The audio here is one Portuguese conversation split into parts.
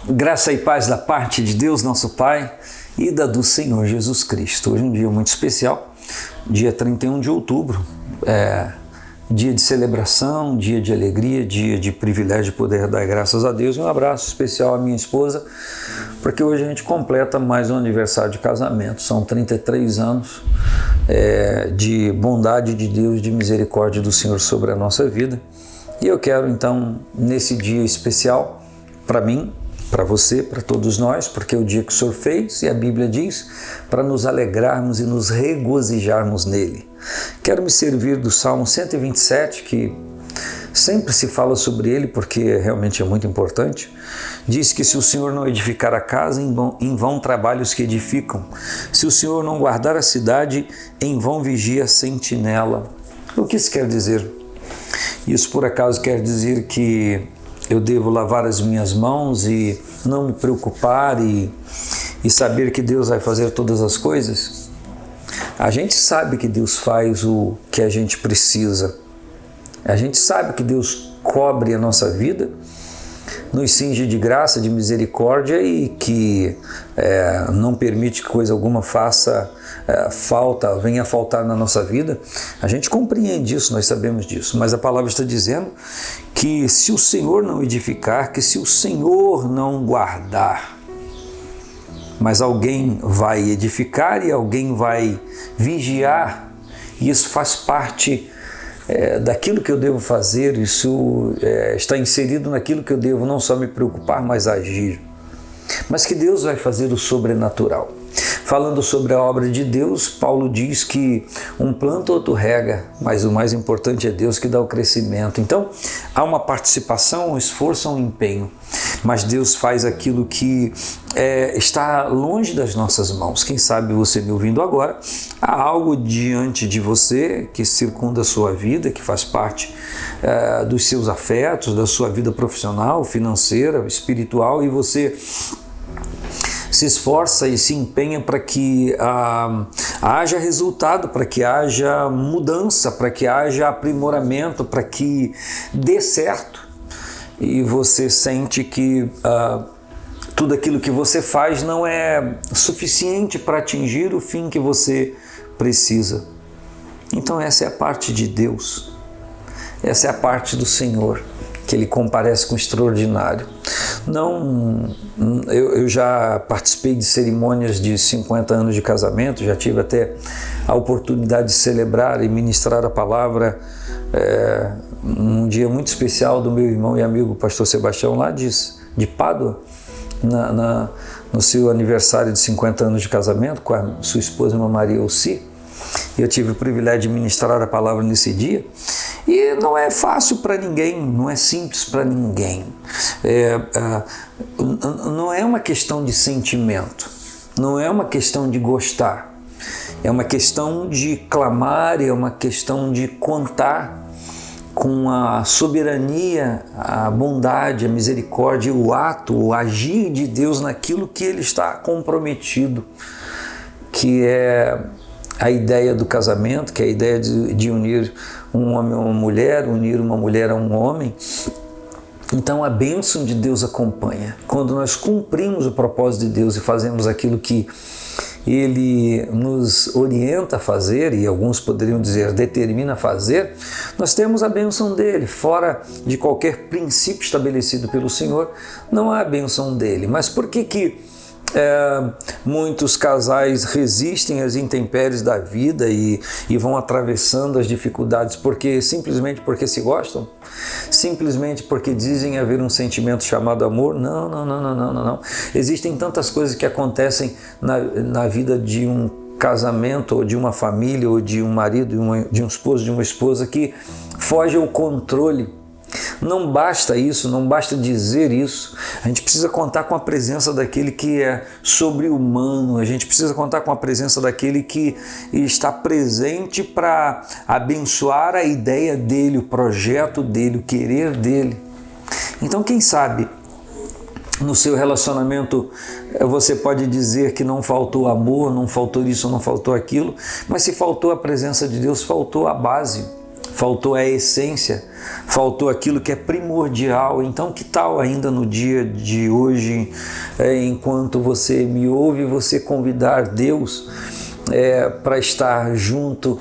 Graça e paz da parte de Deus, nosso Pai, e da do Senhor Jesus Cristo. Hoje é um dia muito especial, dia 31 de outubro, dia de celebração, dia de alegria, dia de privilégio de poder dar graças a Deus. Um abraço especial à minha esposa, porque hoje a gente completa mais um aniversário de casamento. São 33 anos de bondade de Deus, de misericórdia do Senhor sobre a nossa vida. E eu quero então, nesse dia especial, para mim, para você, para todos nós, porque é o dia que o Senhor fez e a Bíblia diz para nos alegrarmos e nos regozijarmos nele. Quero me servir do Salmo 127, que sempre se fala sobre ele porque realmente é muito importante. Diz que se o Senhor não edificar a casa, em vão trabalham os que edificam. Se o Senhor não guardar a cidade, em vão vigia a sentinela. O que isso quer dizer? Isso por acaso quer dizer que eu devo lavar as minhas mãos e não me preocupar e saber que Deus vai fazer todas as coisas? A gente sabe que Deus faz o que a gente precisa. A gente sabe que Deus cobre a nossa vida, nos cinge de graça, de misericórdia e que não permite que coisa alguma venha a faltar na nossa vida. A gente compreende isso, nós sabemos disso, mas a palavra está dizendo que se o Senhor não edificar, que se o Senhor não guardar, mas alguém vai edificar e alguém vai vigiar, e isso faz parte daquilo que eu devo fazer, isso está inserido naquilo que eu devo não só me preocupar, mas agir. Mas que Deus vai fazer o sobrenatural. Falando sobre a obra de Deus, Paulo diz que um planta, outro rega, mas o mais importante é Deus que dá o crescimento. Então, há uma participação, um esforço, um empenho, mas Deus faz aquilo que está longe das nossas mãos. Quem sabe você me ouvindo agora, há algo diante de você que circunda a sua vida, que faz parte dos seus afetos, da sua vida profissional, financeira, espiritual, e você se esforça e se empenha para que haja resultado, para que haja mudança, para que haja aprimoramento, para que dê certo. E você sente que tudo aquilo que você faz não é suficiente para atingir o fim que você precisa. Então essa é a parte de Deus, essa é a parte do Senhor, que Ele comparece com o extraordinário. Eu já participei de cerimônias de 50 anos de casamento, já tive até a oportunidade de celebrar e ministrar a palavra num dia muito especial do meu irmão e amigo pastor Sebastião, lá de Pádua, no seu aniversário de 50 anos de casamento com a sua esposa, irmã Maria Elci. Eu tive o privilégio de ministrar a palavra nesse dia. E não é fácil para ninguém, não é simples para ninguém. Não é uma questão de sentimento, não é uma questão de gostar. É uma questão de clamar, é uma questão de contar com a soberania, a bondade, a misericórdia, o ato, o agir de Deus naquilo que Ele está comprometido, que é a ideia do casamento, que é a ideia de unir um homem a uma mulher, unir uma mulher a um homem. Então a bênção de Deus acompanha. Quando nós cumprimos o propósito de Deus e fazemos aquilo que Ele nos orienta a fazer, e alguns poderiam dizer determina a fazer, nós temos a bênção dele. Fora de qualquer princípio estabelecido pelo Senhor, não há a bênção dele. Mas por que muitos casais resistem às intempéries da vida e vão atravessando as dificuldades simplesmente porque se gostam? Simplesmente porque dizem haver um sentimento chamado amor? Não. Existem tantas coisas que acontecem na vida de um casamento, ou de uma família, ou de um marido, de um esposo, de uma esposa, que foge ao controle. Não basta isso, não basta dizer isso. A gente precisa contar com a presença daquele que é sobre-humano, a gente precisa contar com a presença daquele que está presente para abençoar a ideia dele, o projeto dele, o querer dele. Então, quem sabe, no seu relacionamento você pode dizer que não faltou amor, não faltou isso, não faltou aquilo, mas se faltou a presença de Deus, faltou a base. faltou a essência, faltou aquilo que é primordial. Então, que tal ainda no dia de hoje, enquanto você me ouve, você convidar Deus para estar junto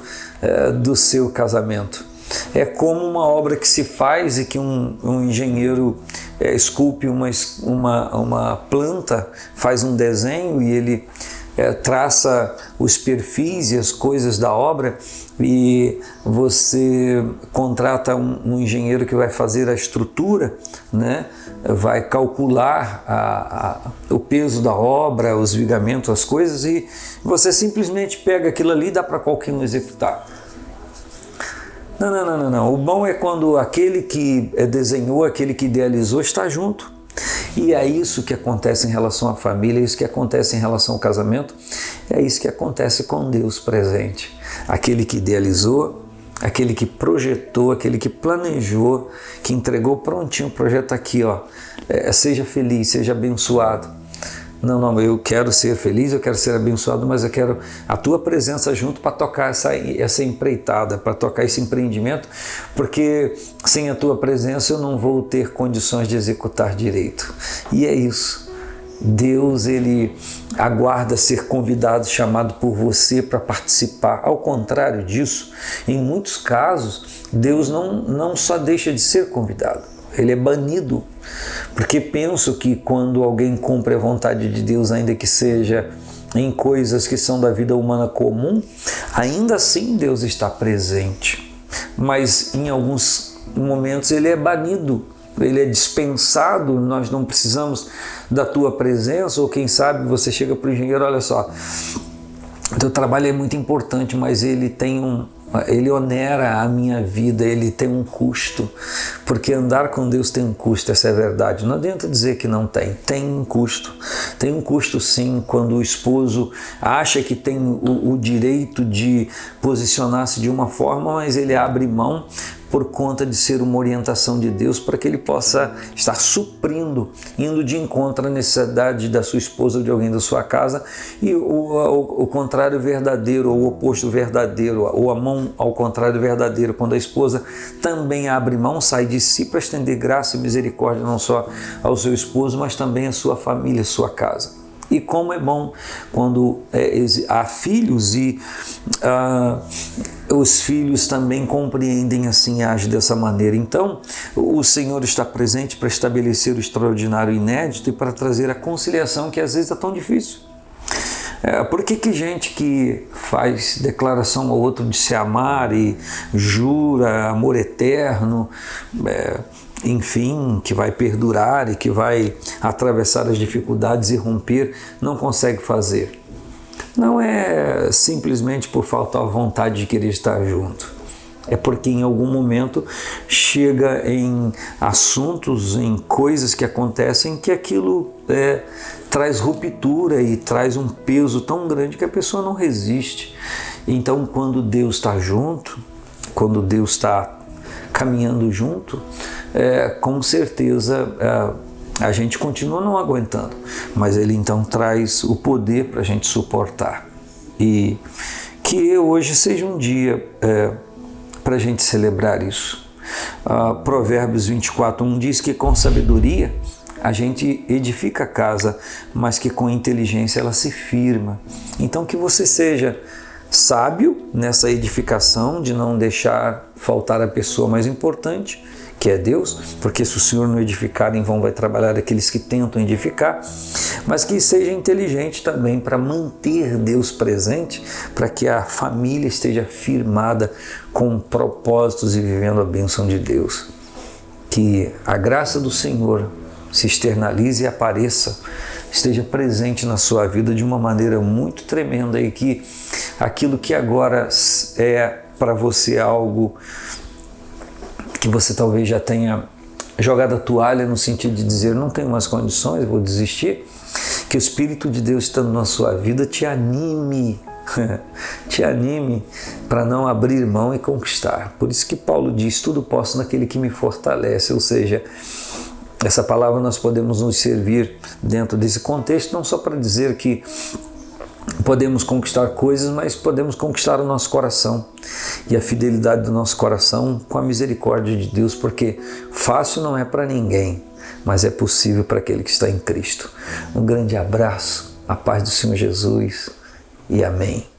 do seu casamento? É como uma obra que se faz e que um engenheiro esculpe uma planta, faz um desenho e ele traça os perfis e as coisas da obra, e você contrata um engenheiro que vai fazer a estrutura, né? Vai calcular o peso da obra, os vigamentos, as coisas, e você simplesmente pega aquilo ali e dá para qualquer um executar. Não. O bom é quando aquele que desenhou, aquele que idealizou está junto. E é isso que acontece em relação à família, é isso que acontece em relação ao casamento, é isso que acontece com Deus presente. Aquele que idealizou, aquele que projetou, aquele que planejou, que entregou prontinho o projeto aqui, ó. Seja feliz, seja abençoado. Não, eu quero ser feliz, eu quero ser abençoado, mas eu quero a tua presença junto para tocar essa empreitada, para tocar esse empreendimento, porque sem a tua presença eu não vou ter condições de executar direito. E é isso. Deus, ele aguarda ser convidado, chamado por você para participar. Ao contrário disso, em muitos casos, Deus não só deixa de ser convidado, ele é banido. Porque penso que quando alguém cumpre a vontade de Deus, ainda que seja em coisas que são da vida humana comum, ainda assim Deus está presente. Mas em alguns momentos ele é banido, ele é dispensado, nós não precisamos da tua presença, ou quem sabe você chega para o engenheiro, olha só, teu trabalho é muito importante, mas ele onera a minha vida, ele tem um custo, porque andar com Deus tem um custo, essa é a verdade. Não adianta dizer que não tem, tem um custo sim, quando o esposo acha que tem o direito de posicionar-se de uma forma, mas ele abre mão por conta de ser uma orientação de Deus para que ele possa estar suprindo, indo de encontro à necessidade da sua esposa ou de alguém da sua casa, e o contrário verdadeiro, ou o oposto verdadeiro, ou a mão ao contrário verdadeiro, quando a esposa também abre mão, sai de si para estender graça e misericórdia não só ao seu esposo, mas também à sua família, à sua casa. E como é bom quando há filhos e os filhos também compreendem assim e agem dessa maneira. Então, o Senhor está presente para estabelecer o extraordinário e inédito e para trazer a conciliação que às vezes é tão difícil. Por que gente que faz declaração ao outro de se amar e jura amor eterno, enfim, que vai perdurar e que vai atravessar as dificuldades e romper, não consegue fazer? Não é simplesmente por falta de vontade de querer estar junto. É porque em algum momento chega em assuntos, em coisas que acontecem, que aquilo traz ruptura e traz um peso tão grande que a pessoa não resiste. Então, quando Deus está junto, quando Deus está caminhando junto, com certeza a gente continua não aguentando, mas ele então traz o poder para a gente suportar. E que hoje seja um dia para a gente celebrar isso. Provérbios 24:1 diz que com sabedoria a gente edifica a casa, mas que com inteligência ela se firma. Então que você seja sábio nessa edificação, de não deixar faltar a pessoa mais importante, que é Deus, porque se o Senhor não edificar, em vão vai trabalhar aqueles que tentam edificar, mas que seja inteligente também para manter Deus presente, para que a família esteja firmada com propósitos e vivendo a bênção de Deus. Que a graça do Senhor se externalize e apareça, esteja presente na sua vida de uma maneira muito tremenda, e que aquilo que agora é para você algo que você talvez já tenha jogado a toalha, no sentido de dizer, não tenho mais condições, vou desistir, que o Espírito de Deus estando na sua vida te anime, para não abrir mão e conquistar. Por isso que Paulo diz, tudo posso naquele que me fortalece, ou seja, essa palavra nós podemos nos servir dentro desse contexto, não só para dizer que Podemos conquistar coisas, mas podemos conquistar o nosso coração e a fidelidade do nosso coração com a misericórdia de Deus, porque fácil não é para ninguém, mas é possível para aquele que está em Cristo. Um grande abraço, a paz do Senhor Jesus e amém.